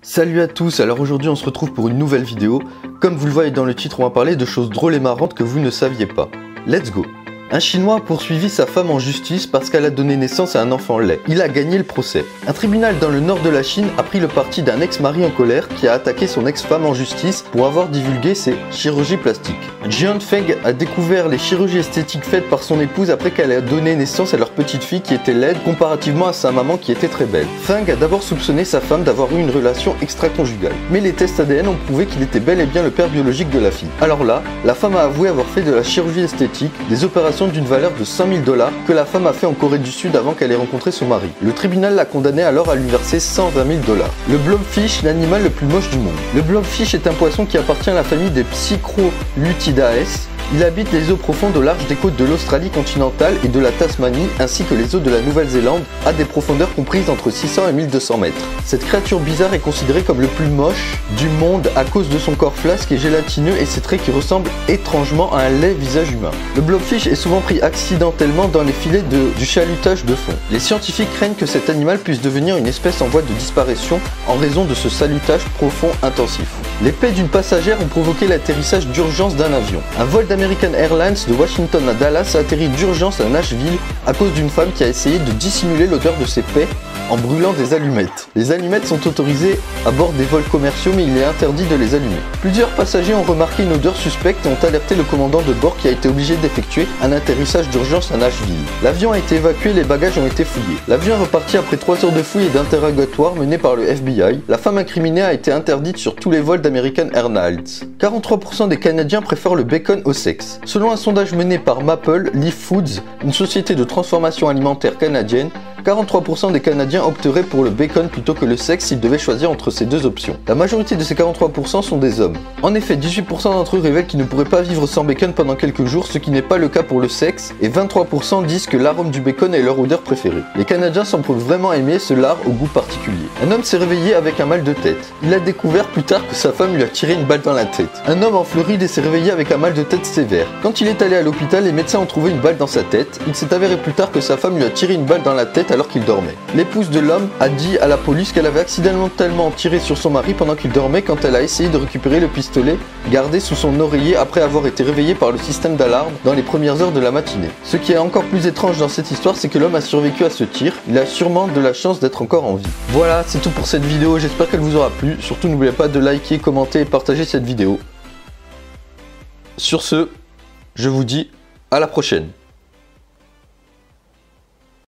Salut à tous, alors aujourd'hui on se retrouve pour une nouvelle vidéo. Comme vous le voyez dans le titre, on va parler de choses drôles et marrantes que vous ne saviez pas. Let's go! Un Chinois a poursuivi sa femme en justice parce qu'elle a donné naissance à un enfant laid. Il a gagné le procès. Un tribunal dans le nord de la Chine a pris le parti d'un ex-mari en colère qui a attaqué son ex-femme en justice pour avoir divulgué ses chirurgies plastiques. Jian Feng a découvert les chirurgies esthétiques faites par son épouse après qu'elle ait donné naissance à leur petite fille qui était laide comparativement à sa maman qui était très belle. Feng a d'abord soupçonné sa femme d'avoir eu une relation extra-conjugale. Mais les tests ADN ont prouvé qu'il était bel et bien le père biologique de la fille. Alors là, la femme a avoué avoir fait de la chirurgie esthétique, des opérations d'une valeur de 5 000 $ que la femme a fait en Corée du Sud avant qu'elle ait rencontré son mari. Le tribunal l'a condamné alors à lui verser 120 000 $. Le blobfish, l'animal le plus moche du monde. Le blobfish est un poisson qui appartient à la famille des Psychroluthidae. Il habite les eaux profondes au large des côtes de l'Australie continentale et de la Tasmanie, ainsi que les eaux de la Nouvelle-Zélande, à des profondeurs comprises entre 600 et 1200 mètres. Cette créature bizarre est considérée comme le plus moche du monde à cause de son corps flasque et gélatineux et ses traits qui ressemblent étrangement à un laid visage humain. Le blobfish est souvent pris accidentellement dans les filets du chalutage de fond. Les scientifiques craignent que cet animal puisse devenir une espèce en voie de disparition en raison de ce salutage profond intensif. Les pets d'une passagère ont provoqué l'atterrissage d'urgence d'un avion. Un vol d'American Airlines de Washington à Dallas a atterri d'urgence à Nashville à cause d'une femme qui a essayé de dissimuler l'odeur de ses pets en brûlant des allumettes. Les allumettes sont autorisées à bord des vols commerciaux mais il est interdit de les allumer. Plusieurs passagers ont remarqué une odeur suspecte et ont alerté le commandant de bord qui a été obligé d'effectuer un atterrissage d'urgence à Nashville. L'avion a été évacué, les bagages ont été fouillés. L'avion est reparti après 3 heures de fouilles et d'interrogatoire menées par le FBI. La femme incriminée a été interdite sur tous les vols d'American Airlines. 43% des Canadiens préfèrent le bacon au sexe. Selon un sondage mené par Maple Leaf Foods, une société de transformation alimentaire canadienne, 43% des Canadiens opteraient pour le bacon plutôt que le sexe s'ils devaient choisir entre ces deux options. La majorité de ces 43% sont des hommes. En effet, 18% d'entre eux révèlent qu'ils ne pourraient pas vivre sans bacon pendant quelques jours, ce qui n'est pas le cas pour le sexe, et 23% disent que l'arôme du bacon est leur odeur préférée. Les Canadiens semblent vraiment aimer ce lard au goût particulier. Un homme s'est réveillé avec un mal de tête. Il a découvert plus tard que sa femme lui a tiré une balle dans la tête. Un homme en Floride s'est réveillé avec un mal de tête sévère. Quand il est allé à l'hôpital, les médecins ont trouvé une balle dans sa tête. Il s'est avéré plus tard que sa femme lui a tiré une balle dans la tête alors qu'il dormait. L'épouse de l'homme a dit à la police qu'elle avait accidentellement tiré sur son mari pendant qu'il dormait quand elle a essayé de récupérer le pistolet gardé sous son oreiller après avoir été réveillée par le système d'alarme dans les premières heures de la matinée. Ce qui est encore plus étrange dans cette histoire, c'est que l'homme a survécu à ce tir. Il a sûrement de la chance d'être encore en vie. Voilà, c'est tout pour cette vidéo, j'espère qu'elle vous aura plu. Surtout n'oubliez pas de liker, commenter et partager cette vidéo. Sur ce, je vous dis à la prochaine.